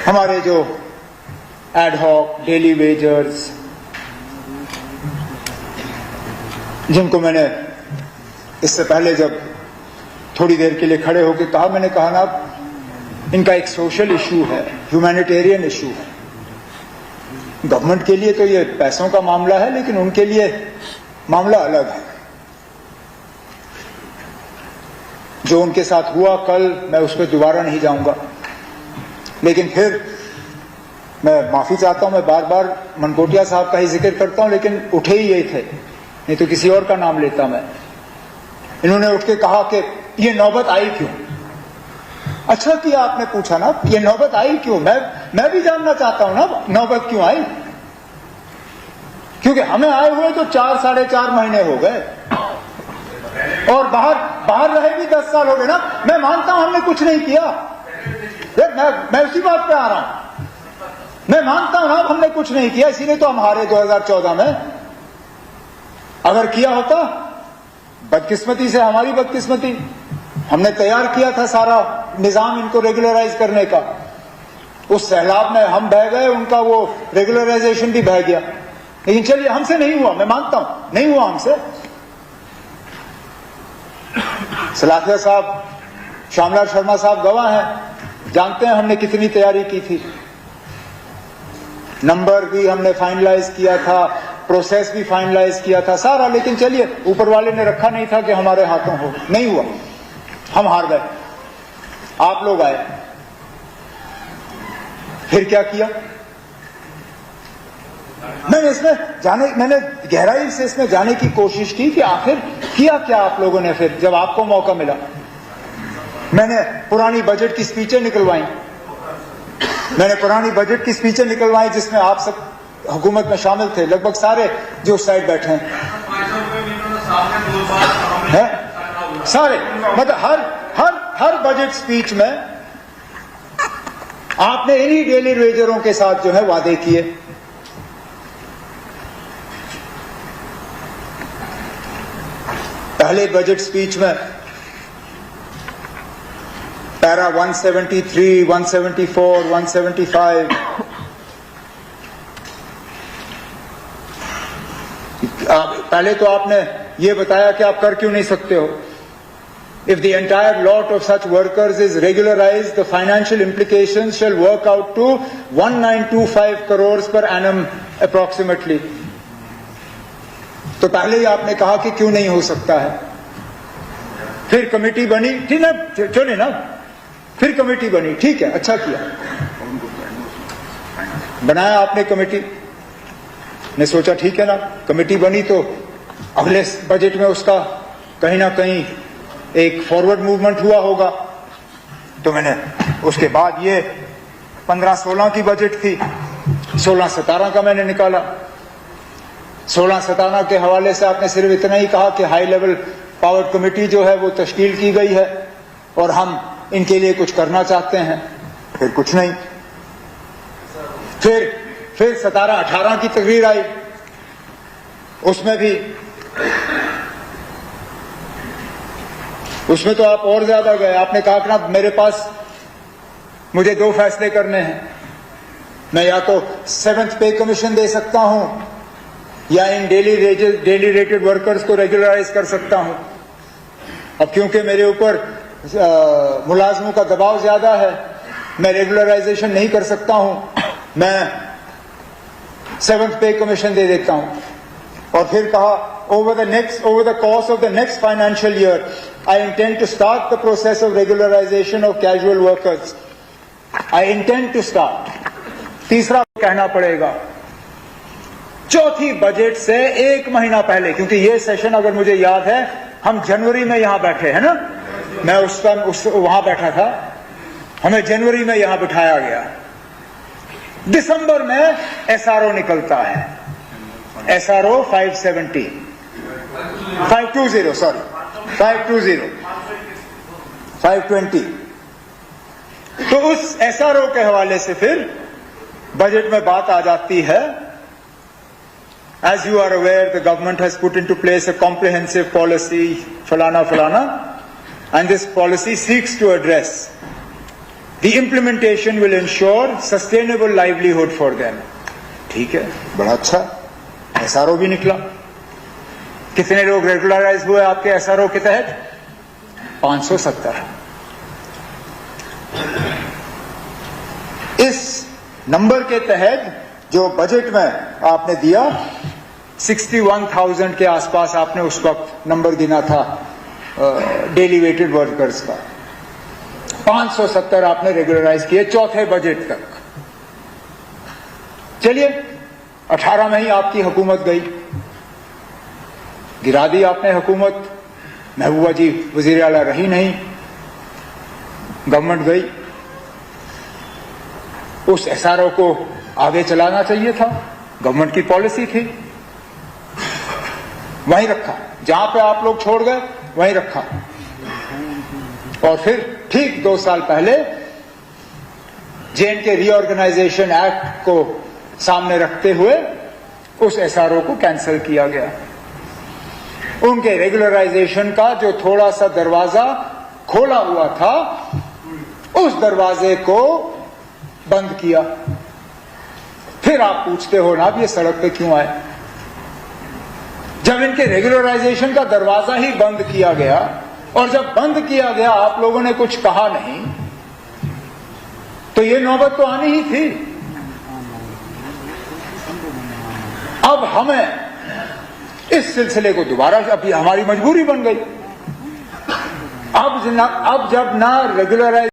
हमारे जो ad hoc daily wagers, जिनको मैंने इससे पहले जब थोड़ी देर के लिए खड़े होकर कहा, मैंने कहा ना, इनका एक सोशल इशू है, ह्यूमैनिटेरियन इशू है। गवर्नमेंट के लिए तो ये पैसों का मामला है, लेकिन उनके लिए मामला अलग है। जो उनके साथ हुआ कल, मैं उस पर दोबारा नहीं जाऊंगा, लेकिन फिर मैं माफी चाहता हूं। मैं बार बार मनकोटिया साहब का ही जिक्र करता हूं, लेकिन उठे ही यही थे, नहीं तो किसी और का नाम लेता मैं। इन्होंने उठ के कहा कि ये नौबत आई क्यों। अच्छा किया आपने पूछा ना, ये नौबत आई क्यों। मैं भी जानना चाहता हूं ना, नौबत क्यों आई। क्योंकि हमें आए हुए तो 4-4.5 महीने हो गए, और बाहर रहे भी 10 साल हो गए ना। मैं मानता हूं हमने कुछ नहीं किया, मैं उसी बात पे आ रहा हूं। मैं मानता हूं ना हमने कुछ नहीं किया, इसीलिए तो हम हारे 2014 में। अगर किया होता, बदकिस्मती से हमारी बदकिस्मती, हमने तैयार किया था सारा निजाम इनको रेगुलराइज करने का। उस सैलाब में हम बह गए, उनका वो रेगुलराइजेशन भी बह गया। लेकिन चलिए, हमसे नहीं हुआ, मैं मानता हूं नहीं हुआ हमसे। सलाथिया साहब, श्यामलाल शर्मा साहब गवाह हैं, जानते हैं हमने कितनी तैयारी की थी। नंबर भी हमने फाइनलाइज किया था, प्रोसेस भी फाइनलाइज किया था सारा। लेकिन चलिए, ऊपर वाले ने रखा नहीं था कि हमारे हाथों हो, नहीं हुआ, हम हार गए। आप लोग आए, फिर क्या किया। मैंने गहराई से इसमें जाने की कोशिश की कि आखिर किया क्या आप लोगों ने। फिर जब आपको मौका मिला, मैंने पुरानी बजट की स्पीचें निकलवाई, जिसमें आप सब हुकूमत में शामिल थे, लगभग सारे जो उस साइड बैठे हैं सारे। मतलब हर बजट स्पीच में आपने इन्हीं डेली वेजरों के साथ जो है वादे किए। पहले बजट स्पीच में पैरा 173, 174, 175 पहले तो आपने ये बताया कि आप कर क्यों नहीं सकते हो। If the entire lot of such workers is regularized, the financial implications shall work out to 1925 crores per annum approximately. तो पहले ही आपने कहा कि क्यों नहीं हो सकता है। फिर कमेटी बनी, ठीक है, चलिए ना, फिर कमेटी बनी, ठीक है, अच्छा किया, बनाया आपने कमेटी ने, सोचा ठीक है ना, कमेटी बनी तो अगले बजट में उसका कहीं ना कहीं एक फॉरवर्ड मूवमेंट हुआ होगा। तो मैंने उसके बाद ये 15-16 की बजट थी, 16-17 का मैंने निकाला। 16-17 के हवाले से आपने सिर्फ इतना ही कहा कि हाई लेवल पावर कमेटी जो है वो तश्कील की गई है और हम इनके लिए कुछ करना चाहते हैं। फिर कुछ नहीं। फिर 17-18 की तकरीर आई, उसमें तो आप और ज्यादा गए। आपने कहा कि ना, मेरे पास मुझे 2 फैसले करने हैं, मैं या तो 7th पे कमीशन दे सकता हूं या इन डेली रेटेड वर्कर्स को रेगुलराइज कर सकता हूं। अब क्योंकि मेरे ऊपर मुलाजमों का दबाव ज्यादा है, मैं रेगुलराइजेशन नहीं कर सकता हूं, मैं 7th पे कमीशन दे देता हूं। और फिर कहा, over the course of the next financial year, I intend to start the process of regularization of casual workers. I intend to start. तीसरा कहना पड़ेगा, चौथी बजट से 1 महीना पहले, क्योंकि ये सेशन अगर मुझे याद है हम जनवरी में यहां बैठे हैं ना, मैं उस टाइम वहां बैठा था, हमें जनवरी में यहां बिठाया गया। दिसंबर में एसआरओ निकलता है, एसआरओ 520 520। तो उस एसआरओ के हवाले से फिर बजट में बात आ जाती है। As you are aware, the government has put into place a comprehensive policy, falana, and this policy seeks to address The implementation will ensure sustainable livelihood for them. ठीक है, बड़ा अच्छा SRO भी निकला। कितने लोग रेगुलराइज हुए आपके SRO के तहत? 570। इस नंबर के तहत जो बजट में आपने दिया 61,000 के आसपास आपने उस वक्त नंबर गिना था डेली वेटेड वर्कर्स का, 570 आपने रेगुलराइज किए चौथे बजट तक। चलिए 18 में ही आपकी हुकूमत गई, गिरा दी आपने हुकूमत, महबूबा जी वजीर आला रही नहीं, गवर्नमेंट गई। उस SRO को आगे चलाना चाहिए था, गवर्नमेंट की पॉलिसी थी, वहीं रखा, जहां पे आप लोग छोड़ गए वहीं रखा। और फिर ठीक 2 साल पहले J&K रीऑर्गेनाइजेशन एक्ट को सामने रखते हुए उस SRO को कैंसिल किया गया। उनके रेगुलराइजेशन का जो थोड़ा सा दरवाजा खोला हुआ था, उस दरवाजे को बंद किया। फिर आप पूछते हो ना, अब ये सड़क पे क्यों आए? जब इनके रेगुलराइजेशन का दरवाजा ही बंद किया गया, और जब बंद किया गया आप लोगों ने कुछ कहा नहीं, तो ये नौबत तो आनी ही थी। अब हमें इस सिलसिले को दोबारा, अभी हमारी मजबूरी बन गई। अब जब ना रेगुलराइज